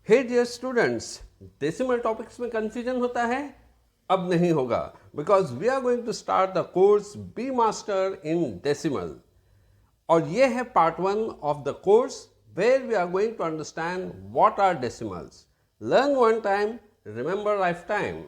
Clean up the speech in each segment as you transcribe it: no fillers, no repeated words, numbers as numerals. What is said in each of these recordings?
हे dear students, decimal topics में confusion होता है? अब नहीं होगा, because we are going to start the course be master in decimal. और ये है part 1 of the course where we are going to understand what are decimals. Learn one time, remember lifetime.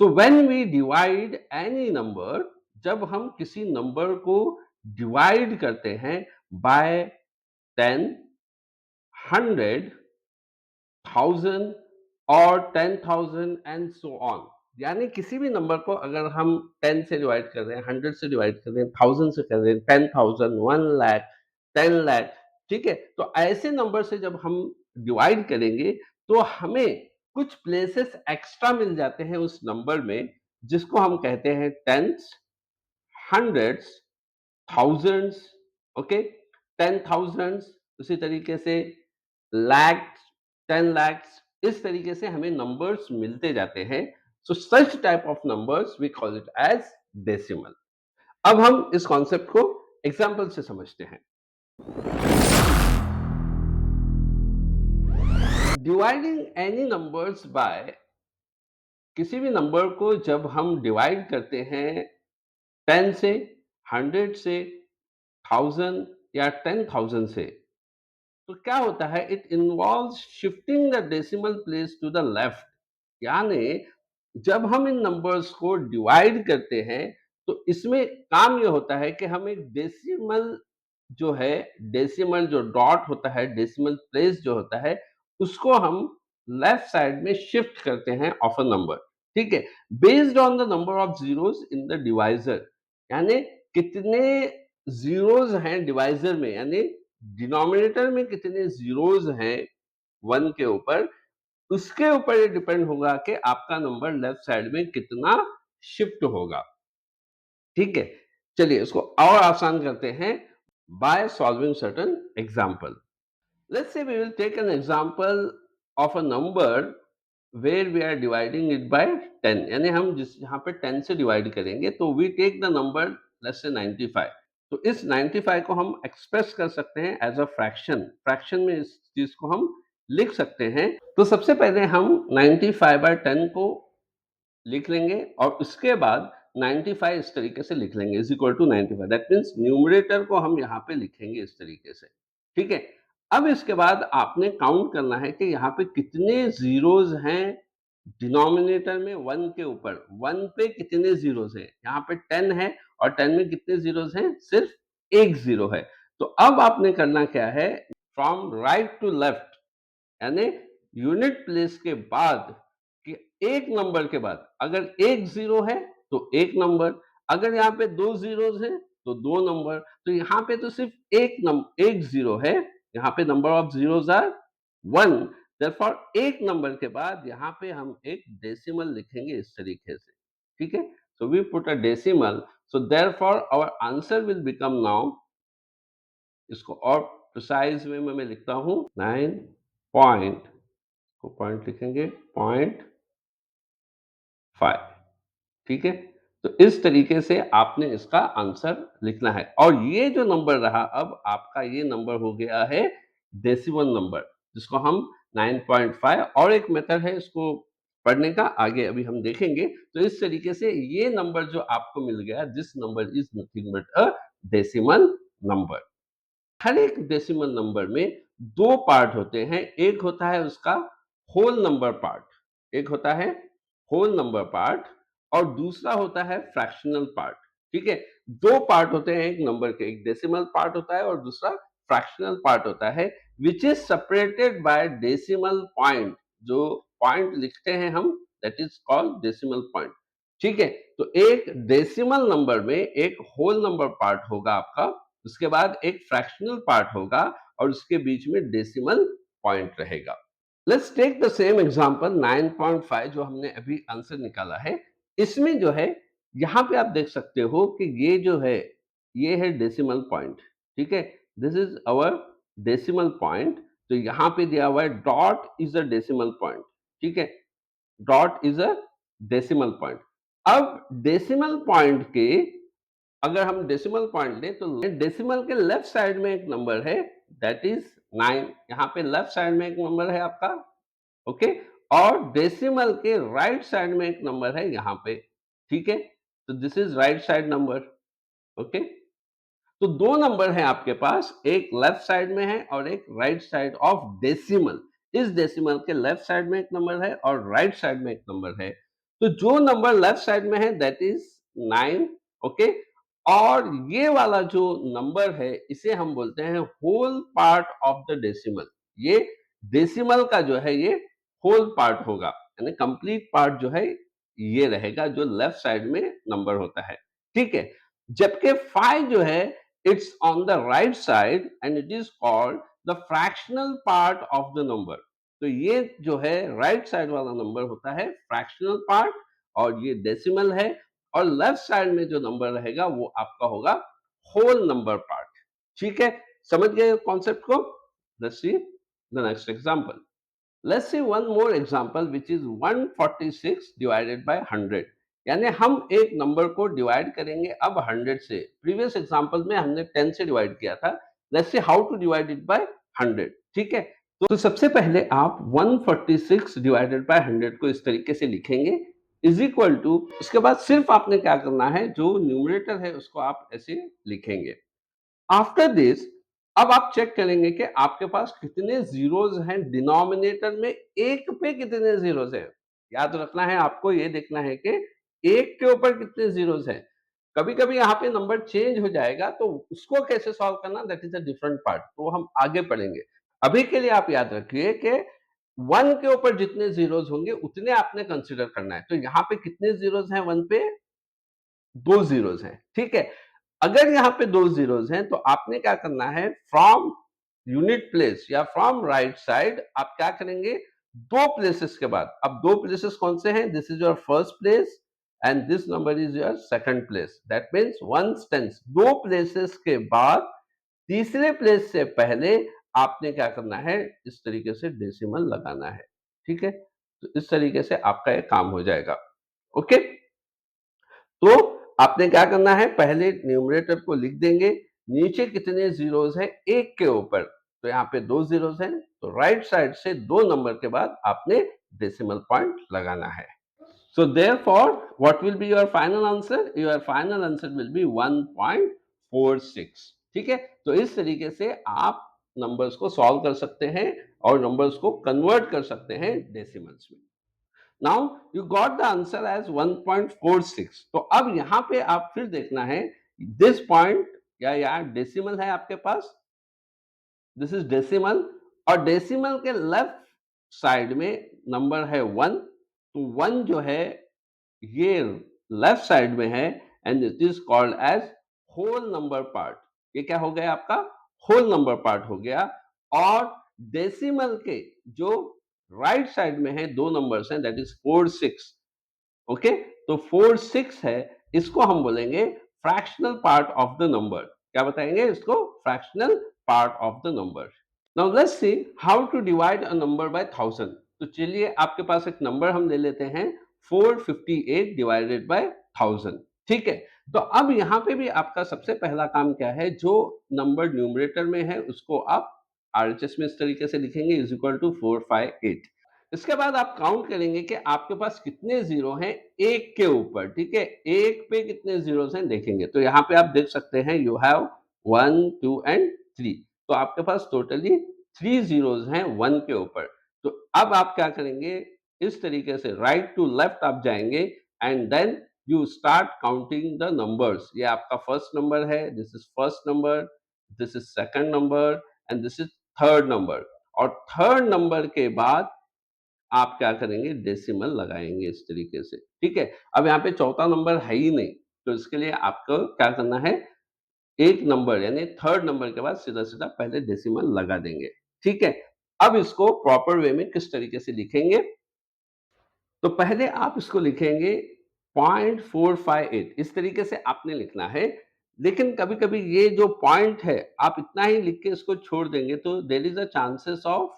So when we divide any number, जब हम किसी number को divide करते हैं bye 10, 100, 1000 और 10,000 एंड सो ऑन, यानी किसी भी नंबर को अगर हम 10 से डिवाइड कर रहे हैं, 100 से डिवाइड कर रहे हैं, 1000 से कर रहे हैं, 10,000, 1 लाख, 10 लाख, ठीक है। तो ऐसे नंबर से जब हम डिवाइड करेंगे तो हमें कुछ प्लेसेस एक्स्ट्रा मिल जाते हैं उस नंबर में, जिसको हम कहते हैं टेंस, हंड्रेड्स, थाउजेंड्स, ओके, 10,000, उसी तरीके से लैक्स, 10 लैक्स, इस तरीके से हमें नंबर्स मिलते जाते हैं। So such type of numbers we call it as decimal. अब हम इस कॉन्सेप्ट को एग्जांपल से समझते हैं। डिवाइडिंग एनी नंबर्स बाय, किसी भी नंबर को जब हम डिवाइड करते हैं 10 से, 100 से, 1000 या 10,000 से, तो क्या होता है, it involve shifting the decimal place to the left. यानी जब हम इन नंबर्स को डिवाइड करते हैं तो इसमें काम ये होता है कि हम एक डेसिमल जो है, डेसिमल जो डॉट होता है, डेसिमल प्लेस जो होता है, उसको हम लेफ्ट साइड में शिफ्ट करते हैं ऑफ अ नंबर, ठीक है, based on the number of zeros in the divisor. यानी कितने जीरोस हैं डिवाइजर में, यानी डिनोमिनेटर में कितने जीरोस हैं 1 के ऊपर, उसके ऊपर ये डिपेंड होगा कि आपका नंबर लेफ्ट साइड में कितना शिफ्ट होगा, ठीक है। चलिए इसको और आसान करते हैं by solving certain example. Let's say we will take an example of a number where we are dividing it by 10, यानी हम जिस यहाँ पे 10 से डिवाइड करेंगे तो we take the number let's say 95। तो इस 95 को हम एक्सप्रेस कर सकते हैं एज अ फ्रैक्शन। फ्रैक्शन में इस चीज को हम लिख सकते हैं। तो सबसे पहले हम 95/10 को लिख लेंगे और उसके बाद 95 इस तरीके से लिख लेंगे is equal to 95। That means numerator को हम यहाँ पे लिखेंगे इस तरीके से, ठीक है। अब इसके बाद आपने काउंट करना है कि यहाँ पे कितने जीरोस हैं डिनोमिनेटर में 1 के ऊपर। 1 पे कितने जीरोस हैं, यहाँ पे 10 है और 10 में कितने जीरोस हैं, सिर्फ एक जीरो है। तो अब आपने करना क्या है, फ्रॉम राइट टू लेफ्ट, यानी यूनिट प्लेस के बाद कि एक नंबर के बाद अगर एक जीरो है तो एक नंबर, अगर यहाँ पे दो जीरोस है तो दो नंबर। तो यहाँ पे तो सिर्फ एक जीरो है, यहाँ पे number of zeros are 1। Therefore एक नंबर के बाद यहाँ पे हम एक डेसिमल लिखेंगे इस तरीके से, ठीक है। So we put a decimal, so therefore our answer will become now, इसको और प्रिसाइज वे में मैं लिखता हूँ 9 पॉइंट, को पॉइंट लिखेंगे 0.5, ठीक है। तो इस तरीके से आपने इसका आंसर लिखना है और ये जो नंबर रहा, अब आपका ये नंबर हो गया है डेसिमल नंबर, जिसको हम 9.5, और एक मेथड है इसको पढ़ने का, आगे अभी हम देखेंगे। तो इस तरीके से ये नंबर जो आपको मिल गया, this number is nothing but a decimal number. हर एक डेसिमल नंबर में दो पार्ट होते हैं, एक होता है उसका होल नंबर पार्ट, एक होता है होल नंबर पार्ट और दूसरा होता है फ्रैक्शनल पार्ट, ठीक है। दो पार्ट होते हैं एक नंबर के, एक डेसिमल पार्ट होता है और दूसरा फ्रैक्शनल पार्ट होता है, which is separated by decimal point. जो पॉइंट लिखते हैं हम, that is called decimal point, ठीक है। तो एक डेसिमल नंबर में एक होल नंबर पार्ट होगा आपका, उसके बाद एक फ्रैक्शनल पार्ट होगा और उसके बीच में डेसिमल पॉइंट रहेगा। Let's take the same example 9.5 जो हमने अभी आंसर निकाला है। इसमें जो है, यहाँ पे आप देख सकते हो कि ये जो है, ये है डेसिमल पॉइंट, ठीक है। This is our decimal point. तो यहाँ पे दिया हुआ है dot is a decimal point, ठीक है, dot is a decimal point. अब डेसिमल पॉइंट के अगर हम डेसिमल पॉइंट लें तो डेसिमल के लेफ्ट साइड में एक नंबर है, दैट इज 9। यहाँ पे लेफ्ट साइड में एक नंबर है आपका, ओके। और डेसिमल के राइट साइड में एक नंबर है यहाँ पे, ठीक है। तो this is right side number, okay. तो दो नंबर हैं आपके पास, एक लेफ्ट साइड में है और एक राइट साइड ऑफ डेसिमल। इस डेसिमल के लेफ्ट साइड में एक नंबर है और राइट साइड में एक नंबर है। तो जो नंबर लेफ्ट साइड में है दैट इज 9, ओके। और ये वाला जो नंबर है इसे हम बोलते हैं whole part of the decimal. ये डेसिमल का जो है ये होल पार्ट होगा, यानी कंप्लीट पार्ट जो है ये रहेगा जो लेफ्ट साइड में नंबर होता है, ठीक है। जबकि 5 जो है it's on the right side and it is called the fractional part of the number. तो ये जो है राइट साइड वाला नंबर होता है फ्रैक्शनल पार्ट, और ये डेसिमल है। और लेफ्ट साइड में जो नंबर रहेगा वो आपका होगा होल नंबर पार्ट, ठीक है। समझ गए कॉन्सेप्ट को? Let's see the next example. Let's see one more example which is 146 divided by 100। यानी हम एक नंबर को डिवाइड करेंगे अब 100 से। प्रीवियस एग्जांपल में हमने 10 से डिवाइड किया था। Let's see how to divide it by 100, ठीक है। तो सबसे पहले आप 146 डिवाइडेड बाय 100 को इस तरीके से लिखेंगे, इज इक्वल टू, उसके बाद सिर्फ आपने क्या करना है, जो न्यूमरेटर है उसको आप ऐसे लिखेंगे। आफ्टर दिस अब आप चेक करेंगे कि आपके पास कितने जीरोस हैं डिनोमिनेटर में, एक पे कितने जीरोस हैं। याद रखना है आपको, ये देखना है कि एक के ऊपर कितने जीरोस हैं। कभी कभी यहाँ पे नंबर चेंज हो जाएगा तो उसको कैसे सॉल्व करना, that is a different part, तो हम आगे पढ़ेंगे। अभी के लिए आप याद रखिए कि वन के ऊपर जितने जीरोस होंगे उतने आपने कंसिडर करना है। तो यहाँ पे कितने जीरोस हैं वन पे, दो जीरोस हैं, ठीक है। अगर यहाँ पे दो जीरोस हैं तो आपने क्या करना है, फ्रॉम यूनिट प्लेस या फ्रॉम राइट साइड आप क्या करेंगे, दो प्लेसेस के बाद। अब दो प्लेसेस कौन से हैं, this is your first place and this number is your second place, that means one tens. दो प्लेसेस के बाद तीसरे प्लेस से पहले आपने क्या करना है, इस तरीके से डेसिमल लगाना है, ठीक है। तो इस तरीके से आपका ये काम हो जाएगा, ओके। तो आपने क्या करना है, पहले न्यूमरेटर को लिख देंगे, नीचे कितने जीरोस हैं एक के ऊपर, तो यहाँ पे दो जीरोस हैं, तो राइट साइड से दो नंबर के बाद आपने डेसिमल पॉइंट लगाना है। So therefore, what will be your final answer? Your final answer will be 1.46, ठीक है। तो इस तरीके से आप नंबर्स को सॉल्व कर सकते हैं और नंबर्स को कन्वर्ट कर सकते हैं डेसिमल्स में। Now you got the answer as 1.46। तो अब यहाँ पे आप फिर देखना है, दिस पॉइंट या यहाँ डेसिमल है आपके पास, दिस इज डेसिमल, और डेसिमल के लेफ्ट साइड में नंबर है वन। तो वन जो है ये लेफ्ट साइड में है and it is called as whole number part. ये क्या हो गया आपका, होल नंबर पार्ट हो गया। और डेसिमल के जो राइट साइड में है दो नंबर्स हैं, दैट इज 4 6, ओके। तो 4 6 है, इसको हम बोलेंगे fractional part of the number. क्या बताएंगे इसको, fractional part of the number. Now let's see how to divide a number by 1000। तो चलिए आपके पास एक नंबर हम ले लेते हैं 458 डिवाइडेड बाय 1000, ठीक है। तो अब यहाँ पे भी आपका सबसे पहला काम क्या है, जो नंबर न्यूमरेटर में है उसको आप आरएचएस में इस तरीके से लिखेंगे, इज इक्वल टू 458। इसके बाद आप काउंट करेंगे कि आपके पास कितने जीरो हैं एक के ऊपर, ठीक है। एक पे कितने जीरोस हैं देखेंगे, तो यहाँ पे आप देख सकते हैं यू हैव 1 2 एंड 3। तो आपके पास टोटली 3 जीरोस हैं वन के ऊपर। तो अब आप क्या करेंगे, इस तरीके से राइट टू लेफ्ट आप जाएंगे and then you start counting the numbers. ये आपका फर्स्ट नंबर है, this is first number, this is second number and this is third number. और थर्ड नंबर के बाद आप क्या करेंगे, डेसिमल लगाएंगे इस तरीके से, ठीक है। अब यहाँ पे चौथा नंबर है ही नहीं, तो इसके लिए आपको क्या करना है, एक नंबर यानी थर्ड नंबर के बाद सीधा सीधा पहले डेसिमल लगा देंगे, ठीक है। अब इसको प्रॉपर वे में किस तरीके से लिखेंगे, तो पहले आप इसको लिखेंगे 0.458, इस तरीके से आपने लिखना है। लेकिन कभी कभी ये जो पॉइंट है आप इतना ही लिख के इसको छोड़ देंगे तो there is a chances of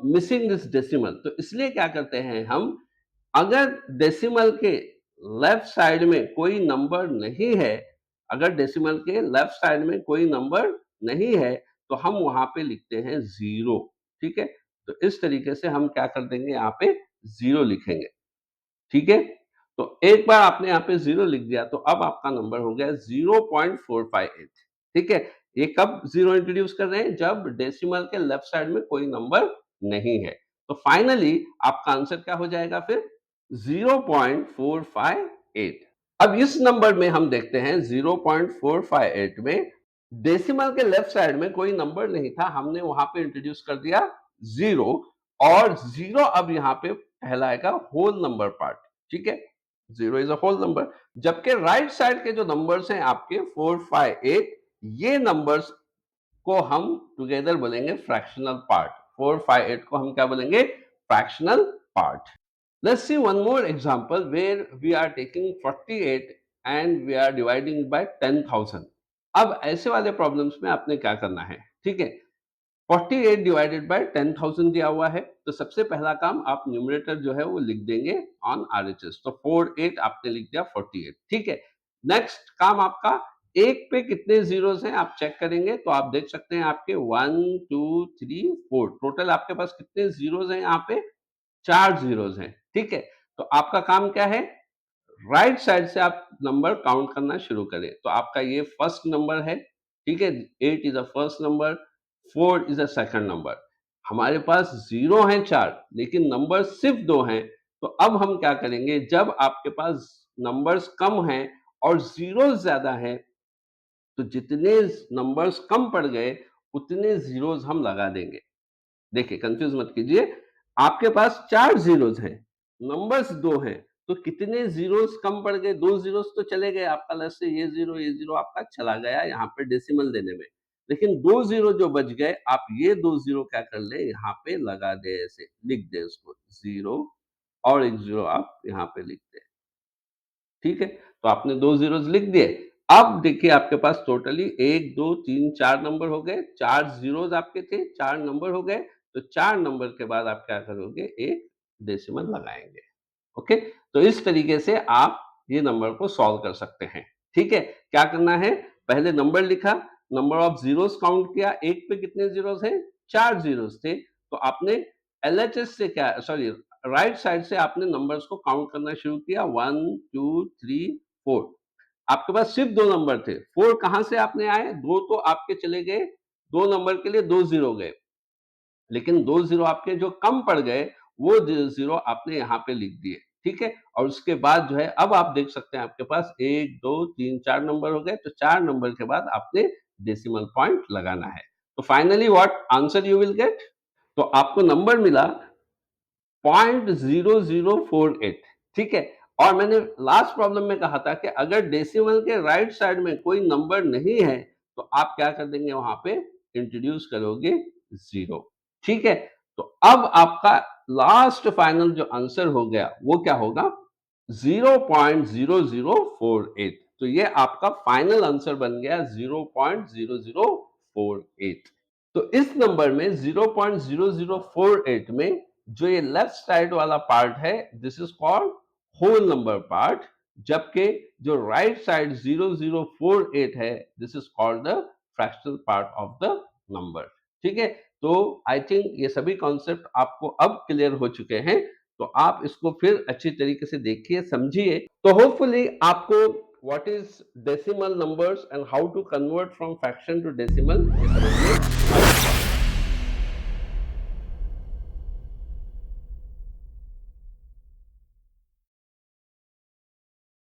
missing this decimal. तो इसलिए क्या करते हैं हम, अगर डेसिमल के लेफ्ट साइड में कोई नंबर नहीं है, अगर डेसिमल के लेफ्ट साइड में कोई नंबर नहीं है, तो हम वहाँ पे लिखते हैं 0, ठीक है? तो इस तरीके से हम क्या कर देंगे यहाँ पे 0 लिखेंगे, ठीक है? तो एक बार आपने यहाँ पे 0 लिख दिया तो अब आपका नंबर हो गया 0.458, ठीक है? ये कब 0 इंट्रोड्यूस कर रहे हैं? जब डेसिमल के लेफ्ट साइड में कोई नंबर नहीं है। तो फाइनली आपका आंसर क्या हो जाएगा फिर? 0.458। अब इस नंबर में हम देखते हैं 0.458 में डेसिमल के लेफ्ट साइड में कोई नंबर नहीं था, हमने वहां पे इंट्रोड्यूस कर दिया 0, और 0 अब यहाँ पे कहलाएगा होल नंबर पार्ट, ठीक है? 0 इज अ होल नंबर, जबकि राइट साइड के जो नंबर्स हैं आपके 458, ये नंबर्स को हम टुगेदर बोलेंगे फ्रैक्शनल पार्ट। 458 को हम क्या बोलेंगे? Fractional part. Let's see one more example where we are taking 48 and we are dividing by 10,000. अब ऐसे वाले प्रॉब्लम्स में आपने क्या करना है, ठीक है? 48 डिवाइडेड बाय 10,000 दिया हुआ है, तो सबसे पहला काम आप न्यूमरेटर जो है वो लिख देंगे ऑन आरएचएस। तो 48 आपने लिख दिया 48, ठीक है? नेक्स्ट काम आपका, एक पे कितने जीरोस हैं आप चेक करेंगे, तो आप देख सकते हैं आपके 1 2 3 4 टोटल आपके पास कितने जीरोस हैं यहाँ पे? 4 जीरोस हैं, ठीक है? तो आपका काम क्या है? राइट साइड से आप नंबर काउंट करना शुरू करें। तो आपका ये फर्स्ट नंबर है, ठीक है? 8 is a first number, 4 is a second number. हमारे पास जीरो हैं 4, लेकिन नंबर सिर्फ 2 हैं। तो अब हम क्या करेंगे, जब आपके पास नंबर्स कम हैं और जीरोस ज्यादा हैं, तो जितने नंबर्स कम पड़ गए उतने जीरोस हम लगा देंगे। देखिए, कंफ्यूज मत कीजिए, आपके पास 4 जीरोस हैं, नंबर्स 2 हैं, तो कितने जीरोस कम पड़ गए? 2 जीरोस तो चले गए, आपका लेफ्ट से ये जीरो आपका चला गया यहाँ पे डेसिमल देने में। लेकिन 2 जीरो जो बच गए, आप ये 2 जीरो क्या कर ले, यहाँ पे लगा दे, ऐसे लिख दे उसको 0, और एक जीरो आप यहाँ पे लिख दे, ठीक है? तो आपने 2 ज़ीरोज़ लिख दिए। अब देखिए आपके पास टोटली 1, 2, 3, 4 नंबर हो गए, 4 ज़ीरोज़ आपके थे, 4 नंबर हो गए, तो 4 नंबर के बाद आप क्या करोगे, एक डेसिमल लगाएँगे। ओके? तो इस तरीके से आप ये नंबर को सॉल्व कर सकते हैं, ठीक है? क्या करना है, पहले नंबर लिखा, नंबर ऑफ ज़ीरोज़ काउंट किया, 1 पे कितने ज़ीरोज़ हैं? 4 ज़ीरोज़ थे, तो आपने एलएचएस से क्या, सॉरी, राइट साइड से आपने नंबर्स को काउंट करना शुरू किया, 1 2 3 4। आपके पास सिर्फ 2 नंबर थे, 4 कहाँ से आपने आए? 2 तो आपके चले गए, 2 नंबर के लिए 2 ज़ीरो गए, लेकिन 2 ज़ीरो आपके जो कम पड़ गए, वो ज़ीरो आपने यहाँ पे लिख दिए, ठीक है? और उसके बाद जो है, अब आप देख सकते हैं आपके पास 1 2 3 4 नंबर हो गए, तो 4 नंबर के बाद आपने डेसिमल पॉइंट लगाना है। तो finally what answer you will get? तो आपको नंबर मिला 0.0048, ठीक है? और मैंने लास्ट प्रॉब्लम में कहा था कि अगर डेसिमल के राइट साइड में कोई नंबर नहीं है, तो आप क्या कर देंगे, वहां पे इंट्रोड्यूस करोगे 0, ठीक है? तो अब आपका लास्ट फाइनल जो आंसर हो गया वो क्या होगा? 0.0048। तो ये आपका फाइनल आंसर बन गया 0.0048। तो इस नंबर में 0.0048 में जो ये लेफ्ट साइड वाला पार्ट है, this is called whole number part, जबकि जो राइट साइड 0048 है, this is called the fractional part of the number, ठीक है? तो आई थिंक ये सभी कॉन्सेप्ट आपको अब क्लियर हो चुके हैं, तो आप इसको फिर अच्छी तरीके से देखिए, समझिए, तो होपफुली आपको what is decimal numbers and how to convert from fraction to decimal समझ में